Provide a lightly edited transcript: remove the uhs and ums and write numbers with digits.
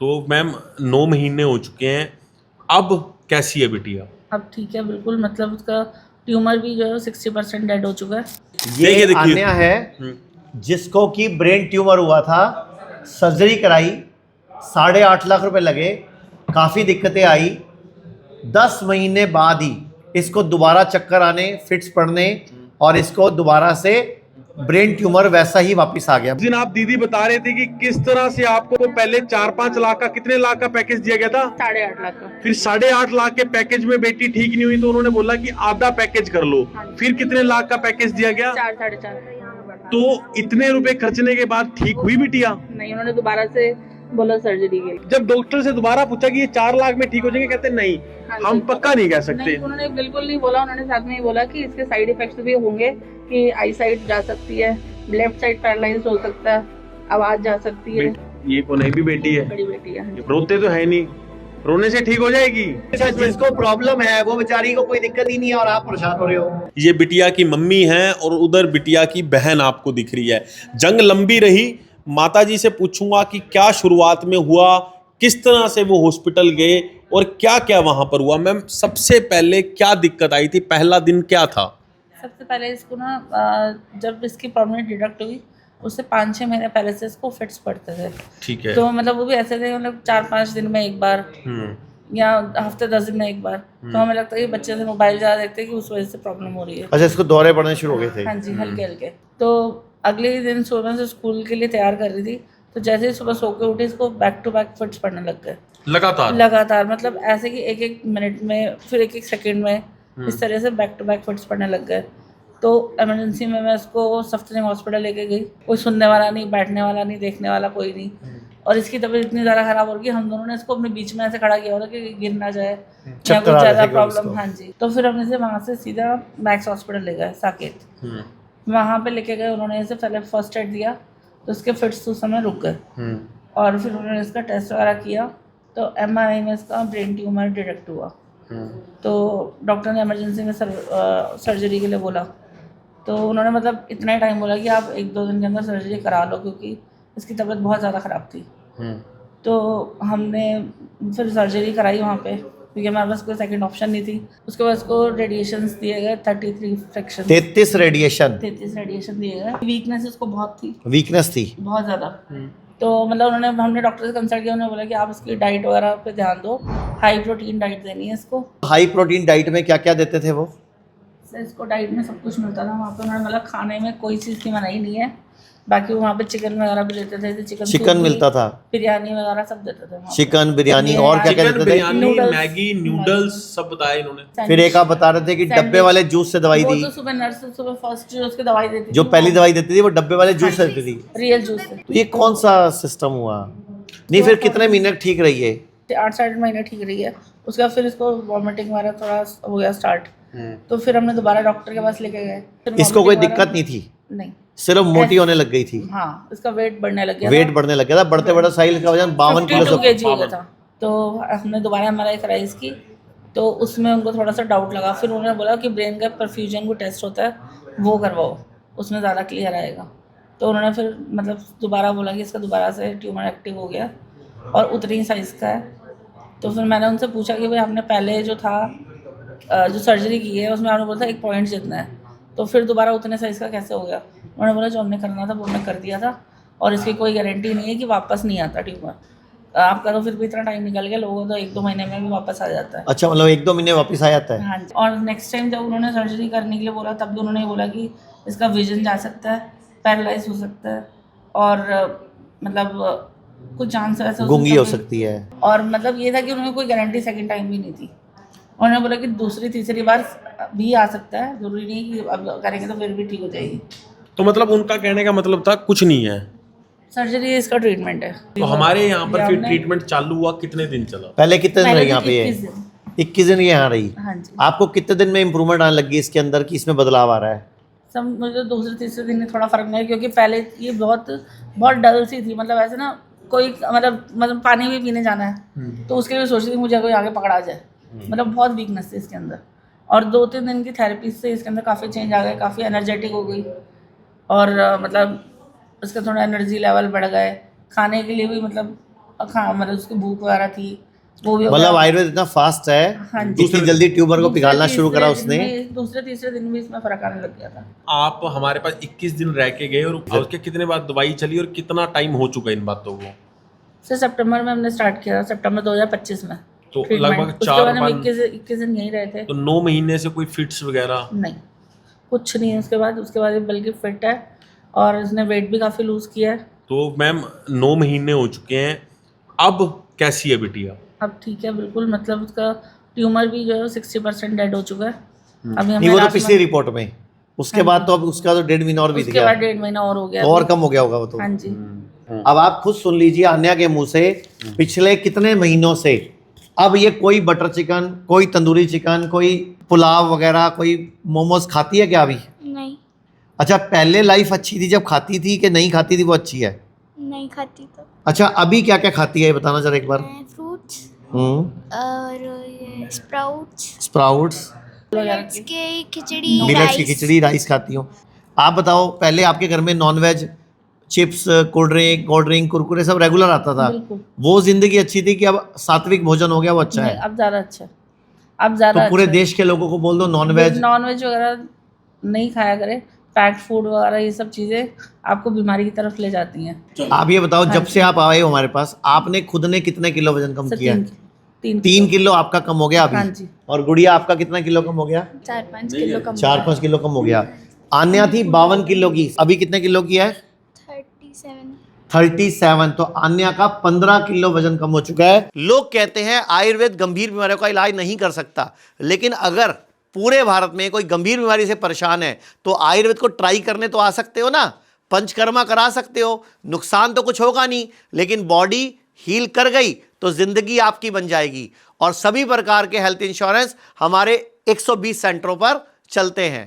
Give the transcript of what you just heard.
तो मैम 9 महीने हो चुके हैं, अब कैसी है बिटिया? अब ठीक है बिल्कुल, मतलब उसका ट्यूमर भी जो है 60% डेड हो चुका है। देखिए ये देखिए। आन्या है जिसको कि ब्रेन ट्यूमर हुआ था, सर्जरी कराई, 8.5 लाख रुपए लगे, काफ़ी दिक्कतें आई। 10 महीने बाद ही इसको दोबारा चक्कर आने, फिट्स पड़ने और इसको दोबारा से ब्रेन ट्यूमर वैसा ही वापस आ गया। उस दिन आप दीदी बता रहे थे कि किस तरह से आपको पहले 4-5 लाख का, कितने लाख का पैकेज दिया गया था? 8.5 लाख का। फिर 8.5 लाख के पैकेज में बेटी ठीक नहीं हुई तो उन्होंने बोला कि आधा पैकेज कर लो। फिर कितने लाख का पैकेज दिया गया? 4-4.5। तो इतने रुपए खर्चने के बाद ठीक हुई बिटिया? नहीं, उन्होंने दोबारा से बोला सर्जरी के लिए। जब डॉक्टर से दोबारा पूछा कि ये 4 लाख में ठीक हो जाएंगे, कहते नहीं, हाँ हम जी। पक्का नहीं कह सकते। नहीं, उन्होंने बिल्कुल नहीं बोला। उन्होंने साथ में ही बोला कि इसके साइड इफेक्ट्स भी होंगे, कि आई साइड जा सकती है, लेफ्ट साइड पैरालाइज हो सकता है, आवाज जा सकती है। ये कौन है भी बेटी है? बड़ी बेटी है। ये रोते तो है नहीं, रोने से ठीक हो जाएगी। अच्छा, जिसको प्रॉब्लम है वो बेचारी को कोई दिक्कत ही नहीं है और आप परेशान हो रहे हो। ये बिटिया की मम्मी है और उधर बिटिया की बहन आपको दिख रही है। जंग लंबी रही। माताजी से पूछूंगा कि क्या शुरुआत में हुआ, किस तरह से वो हॉस्पिटल गए और क्या क्या वहां पर हुआ। मैम, सबसे पहले क्या दिक्कत आई थी, पहला दिन क्या था? सबसे पहले इसको ना जब इसकी परमानेंट डिडक्ट हुई उससे 5-6 महीने पहले से इसको फिट्स पड़ते थे। ठीक है। तो मतलब वो भी ऐसे थे, मतलब 4-5 दिन में एक बार या हफ्ते 10 दिन में एक बार। तो हमें लगता है कि बच्चे से मोबाइल ज़्यादा देखते हैं कि उस वजह से प्रॉब्लम हो रही है। अच्छा, इसको दौरे पड़ने शुरू हो गए थे? हाँ जी, हल्के हल्के। तो अगले ही दिन सुबह से स्कूल के लिए तैयार कर रही थी, तो जैसे ही सुबह सो के उठी इसको बैक टू बैक फिट्स पड़ने लग गए। लगातार मतलब ऐसे कि एक एक मिनट में, फिर एक एक सेकेंड में, इस तरह से बैक टू बैक फिट्स पड़ने लग गए। तो इमरजेंसी में मैं उसको सफदरजंग हॉस्पिटल लेके गई। कोई सुनने वाला नहीं, बैठने वाला नहीं, देखने वाला कोई नहीं। और इसकी तबीयत इतनी ज़्यादा ख़राब हो गई, हम दोनों ने इसको अपने बीच में ऐसे खड़ा किया होता कि गिर ना जाए या कुछ ज़्यादा प्रॉब्लम। हाँ जी। तो फिर हमने से वहाँ से सीधा मैक्स हॉस्पिटल ले गए साकेत। वहाँ पे लेके गए, उन्होंने इसे पहले फर्स्ट एड दिया, तो उसके फिट्स उस समय रुक गए। और फिर उन्होंने इसका टेस्ट वगैरह किया, तो MRI में इसका ब्रेन ट्यूमर डिटेक्ट हुआ। तो डॉक्टर ने इमरजेंसी में सर्जरी के लिए बोला। तो उन्होंने मतलब इतना ही टाइम बोला कि आप 1-2 दिन के अंदर सर्जरी करा लो, क्योंकि इसकी तबीयत बहुत ज़्यादा ख़राब थी। तो हमने फिर सर्जरी कराई वहाँ पे, क्योंकि हमारे पास कोई सेकंड ऑप्शन नहीं थी। उसके बाद उसको रेडिएशंस दिए गए, 33 फ्रैक्शन 33 रेडिएशन 33 रेडिएशन दिए गए। वीकनेस उसको बहुत थी, वीकनेस थी बहुत ज़्यादा। तो मतलब हमने डॉक्टर से कंसल्ट किया, उन्होंने बोला कि आप इसकी डाइट वगैरह पे ध्यान दो, हाई प्रोटीन डाइट देनी है इसको। हाई प्रोटीन डाइट में क्या क्या देते थे वो? सर इसको डाइट में सब कुछ मिलता था वहाँ पे। उन्होंने बोला खाने में कोई चीज़ की मनाही नहीं है, बाकी वहाँ पे चिकन वगैरह भी देते थे, चिकन मिलता था, बिरयानी वगैरह सब देते थे वहाँ पे। चिकन बिरयानी और क्या क्या देते थे? नूडल्स, मैगी, नूडल्स सब बताया इन्होंने। फिर एक आप बता रहे थे कि डब्बे वाले जूस से दवाई वो दी। तो सुबह नर्स सुबह फर्स्ट जो उसकी दवाई देती जो थी, पहली दवाई देती थी वो डब्बे वाले जूस से देती थी। रियल जूस से। तो ये कौन सा सिस्टम हुआ? नहीं, फिर कितने महीने ठीक रही है? 8-8 महीने ठीक रही है। उसके बाद फिर इसको वॉमिटिंग वगैरह थोड़ा हो गया स्टार्ट। तो फिर हमने दोबारा डॉक्टर के पास लेके गए। इसको कोई दिक्कत नहीं थी? नहीं, सिर्फ मोटी होने लग गई थी। हाँ, इसका वेट बढ़ने लग गया। वेट बढ़ने लग गया था, बढ़ते बढ़ते साहिल का वजन 52 किलो 52 से। kg हो गया था। तो हमने दोबारा MRI कराई इसकी, तो उसमें उनको थोड़ा सा डाउट लगा। फिर उन्होंने बोला कि ब्रेन का परफ्यूजन को टेस्ट होता है, वो करवाओ, उसमें ज़्यादा क्लियर आएगा। तो उन्होंने फिर मतलब दोबारा बोला कि इसका दोबारा से ट्यूमर एक्टिव हो गया और उतनी साइज़ का है। तो फिर मैंने उनसे पूछा कि भाई आपने पहले जो था जो सर्जरी की है उसमें आपने बोला था 1 पॉइंट जितना है, तो फिर दोबारा उतने साइज़ का कैसे हो गया? उन्होंने बोला जो हमने करना था वो हमने कर दिया था और इसकी कोई गारंटी नहीं है कि वापस नहीं आता ट्यूमर। आपका तो फिर भी इतना टाइम निकल गया, लोगों तो 1-2 महीने में भी वापस आ जाता है। अच्छा, मतलब 1-2 महीने वापस आ जाता है? हाँ जी। और नेक्स्ट टाइम जब उन्होंने सर्जरी करने के लिए बोला, तब भी उन्होंने बोला कि इसका विजन जा सकता है, पैरालाइज हो सकता है और मतलब कुछ चांस ऐसा गूंगी हो सकती है। और मतलब ये था कि उन्होंने कोई गारंटी सेकंड टाइम भी नहीं थी। उन्होंने बोला कि दूसरी तीसरी बार भी आ सकता है, जरूरी नहीं कि अब करेंगे तो फिर भी ठीक हो जाएगी। तो मतलब उनका कहने का मतलब था कुछ नहीं है, सर्जरी इसका ट्रीटमेंट है। तो हमारे यहाँ पर फिर ट्रीटमेंट चालू हुआ, कितने दिन चला? पहले कितने दिन रही यहाँ पे? 21 दिन। 21 दिन यहाँ रही। हाँ जी। आपको कितने दिन में इम्प्रूवमेंट आने लगी इसके अंदर कि इसमें बदलाव आ रहा है? सब मुझे दूसरे तीसरे दिन में थोड़ा फर्क नहीं है, क्योंकि पहले ये बहुत बहुत डल सी थी। मतलब ऐसे ना कोई मतलब पानी भी पीने जाना है तो उसके लिए सोचती थी मुझे कोई आगे पकड़ा जाए। मतलब बहुत वीकनेस थी इसके अंदर। और 2-3 दिन की थेरेपी से इसके अंदर काफ़ी चेंज आ गए, काफ़ी एनर्जेटिक हो गई और मतलब उसका थोड़ा एनर्जी लेवल बढ़ गए। खाने के लिए भी मतलब मतलब उसकी भूख वगैरह थी वो भी हो मतलब गया। आयुर्वेद इतना फास्ट है, हाँ जी। इतनी जल्दी ट्यूमर को पिघालना शुरू करा उसने। दूसरे तीसरे दिन भी इसमें फर्क आने लग गया था। आप हमारे पास 21 दिन रह के गए और उसके कितने बाद दवाई चली और कितना टाइम हो चुका इन बातों को? सर सितंबर में हमने स्टार्ट किया था, सितंबर 2025 में तो treatment। लगभग उसके 4 बाद हम पाँच 21 दिन यहीं रहे थे। तो 9 महीने से कोई फिट्स वगैरह नहीं, कुछ नहीं है उसके बाद ये बल्कि फिट है और इसने वेट भी काफ़ी लूज़ किया है। तो मैम 9 महीने हो चुके हैं, अब कैसी है बिटिया? अब ठीक है बिल्कुल, मतलब उसका ट्यूमर भी जो है 60% डेड हो चुका है। अभी नहीं हमने वो तो last पिछली month- रिपोर्ट में, उसके बाद तो अब उसका तो 1.5 महीना और बीत उसके गया, बाद 1.5 महीना और हो गया तो और अभी। कम हो गया होगा वो तो। हाँ जी। अब आप खुद सुन लीजिए अन्या के मुंह से, पिछले कितने महीनों से अब ये कोई बटर चिकन, कोई तंदूरी चिकन, कोई पुलाव वगैरह, कोई मोमोज खाती है क्या अभी? नहीं, अच्छा, पहले लाइफ अच्छी थी जब खाती थी कि नहीं खाती थी वो अच्छी है? नहीं खाती तो। अच्छा, अभी क्या क्या खाती है ये बताना जरा एक बार। फ्रूट्स हम्म, और ये स्प्राउट्स, स्प्राउट्स, मिलेट्स की खिचड़ी, मिलेट्स की राइस। खिचड़ी, राइस खाती हूँ। आप बताओ, पहले आपके घर में non veg, chips, cold drink, Kurkure सब रेगुलर आता था, बिल्कुल। वो जिंदगी अच्छी थी कि अब सात्विक भोजन हो गया वो अच्छा नहीं, है? अब ज़्यादा अच्छा है, अब ज़्यादा तो पूरे अच्छा है। देश के लोगों को बोल दो नॉनवेज नॉनवेज वगैरह नहीं खाया करे, पैक्ड फूड वगैरह ये सब चीज़ें आपको बीमारी की तरफ ले जाती हैं। आप ये बताओ, हाँ जब जी। से आप आए हो हमारे पास, आपने खुद ने कितने किलो वजन कम सर किया है? 3 3 किलो आपका कम हो गया हाँ अभी। जी। और गुड़िया आपका कितना किलो कम हो गया? 4-5 किलो कम। 4-5 किलो कम हो गया। आन्या थी 52 किलो की, अभी कितने किलो की है? 37। 37। तो आन्या का 15 किलो वजन कम हो चुका है। लोग कहते हैं आयुर्वेद गंभीर बीमारियों का इलाज नहीं कर सकता, लेकिन अगर पूरे भारत में कोई गंभीर बीमारी से परेशान है तो आयुर्वेद को ट्राई करने तो आ सकते हो ना, पंचकर्मा करा सकते हो, नुकसान तो कुछ होगा नहीं, लेकिन बॉडी हील कर गई तो जिंदगी आपकी बन जाएगी। और सभी प्रकार के हेल्थ इंश्योरेंस हमारे 120 सेंटरों पर चलते हैं।